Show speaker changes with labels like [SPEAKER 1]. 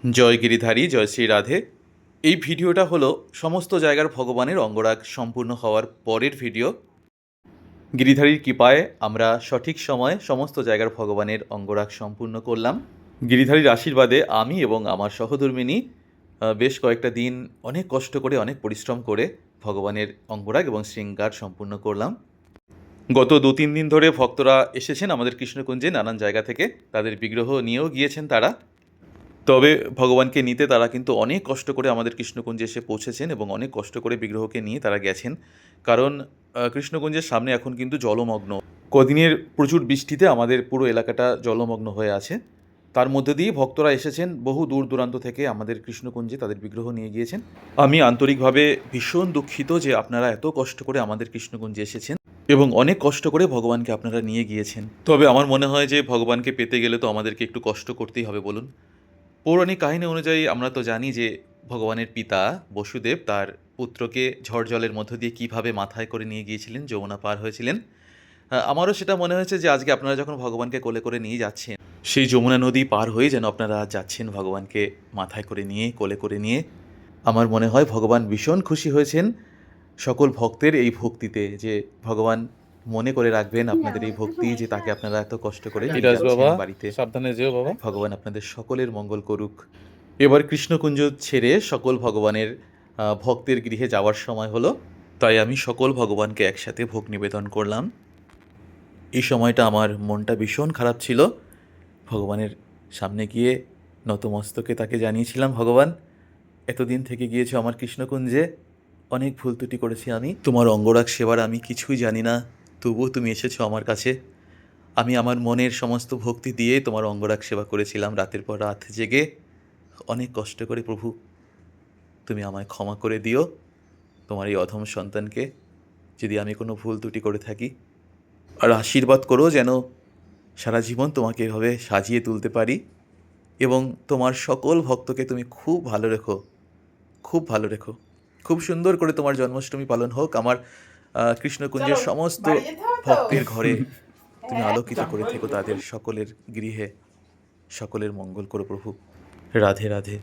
[SPEAKER 1] জয় গিরিধারী, জয় শ্রী রাধে। এই ভিডিওটা হলো সমস্ত জায়গার ভগবানের অঙ্গরাগ সম্পূর্ণ হওয়ার পরের ভিডিও। গিরিধারীর কৃপায় আমরা সঠিক সময়ে সমস্ত জায়গার ভগবানের অঙ্গরাগ সম্পূর্ণ করলাম। গিরিধারীর আশীর্বাদে আমি এবং আমার সহধর্মিনী বেশ কয়েকটা দিন অনেক কষ্ট করে, অনেক পরিশ্রম করে ভগবানের অঙ্গরাগ এবং শৃঙ্গার সম্পূর্ণ করলাম। গত 2-3 দিন ধরে ভক্তরা এসেছেন আমাদের কৃষ্ণকুঞ্জে নানান জায়গা থেকে, তাদের বিগ্রহ নিয়েও গিয়েছেন তারা। তবে ভগবানকে নিতে তারা কিন্তু অনেক কষ্ট করে আমাদের কৃষ্ণকুঞ্জে এসে পৌঁছেছেন এবং অনেক কষ্ট করে বিগ্রহকে নিয়ে তারা গেছেন। কারণ কৃষ্ণকুঞ্জের সামনে এখন কিন্তু জলমগ্ন। কদিনের প্রচুর বৃষ্টিতে আমাদের পুরো এলাকাটা জলমগ্ন হয়ে আছে। তার মধ্যে দিয়ে ভক্তরা এসেছেন বহু দূর দূরান্ত থেকে আমাদের কৃষ্ণকুঞ্জে তাদের বিগ্রহ নিয়ে গিয়েছেন। আমি আন্তরিকভাবে ভীষণ দুঃখিত যে আপনারা এত কষ্ট করে আমাদের কৃষ্ণকুঞ্জে এসেছেন এবং অনেক কষ্ট করে ভগবানকে আপনারা নিয়ে গিয়েছেন। তবে আমার মনে হয় যে ভগবানকে পেতে গেলে তো আমাদেরকে একটু কষ্ট করতেই হবে, বলুন। পৌরাণিক কাহিনী অনুযায়ী আমরা তো জানি যে ভগবানের পিতা বসুদেব তার পুত্রকে ঝড় জলের মধ্য দিয়ে কীভাবে মাথায় করে নিয়ে গিয়েছিলেন, যমুনা পার হয়েছিলেন। আমারও সেটা মনে হয়েছে যে আজকে আপনারা যখন ভগবানকে কোলে করে নিয়ে যাচ্ছেন, সেই যমুনা নদী পার হয়ে যেন আপনারা যাচ্ছেন ভগবানকে মাথায় করে নিয়ে, কোলে করে নিয়ে। আমার মনে হয় ভগবান ভীষণ খুশি হয়েছেন সকল ভক্তের এই ভক্তিতে, যে ভগবান মনে করে রাখবেন আপনাদের এই ভক্তি, যে তাকে আপনারা এত কষ্ট করে নিয়ে
[SPEAKER 2] বিরাজ
[SPEAKER 1] যাচ্ছেন
[SPEAKER 2] বাবা,
[SPEAKER 1] বাড়িতে।
[SPEAKER 2] সাবধানে যেও বাবা।
[SPEAKER 1] ভগবান আপনাদের সকলের মঙ্গল করুক। এবার কৃষ্ণকুঞ্জ ছেড়ে সকল ভগবানের ভক্তের গৃহে যাওয়ার সময় হলো, তাই আমি সকল ভগবানকে একসাথে ভোগ নিবেদন করলাম। এই সময়টা আমার মনটা ভীষণ খারাপ ছিল। ভগবানের সামনে গিয়ে নতমস্তকে তাকে জানিয়েছিলাম, ভগবান, এতদিন থেকে গিয়েছো আমার কৃষ্ণকুঞ্জে, অনেক ভুল ত্রুটি করেছি আমি, তোমার অঙ্গরাগ সেবার আমি কিছুই জানি না, তবুও তুমি এসেছো আমার কাছে। আমি আমার মনের সমস্ত ভক্তি দিয়ে তোমার অঙ্গরাগ সেবা করেছিলাম রাতের পর রাত জেগে, অনেক কষ্ট করে। প্রভু, তুমি আমায় ক্ষমা করে দিও তোমার এই অধম সন্তানকে, যদি আমি কোনো ভুল ত্রুটি করে থাকি। আর আশীর্বাদ করো যেন সারা জীবন তোমাকে এভাবে সাজিয়ে তুলতে পারি এবং তোমার সকল ভক্তকে তুমি খুব ভালো রেখো, খুব ভালো রেখো। খুব সুন্দর করে তোমার জন্মাষ্টমী পালন হোক আমার কৃষ্ণকুঞ্জের সমস্ত ভক্তের ঘরে। তুমি আলোকিত করে থেকো তাদের সকলের গৃহে, সকলের মঙ্গল করো প্রভু। রাধে রাধে।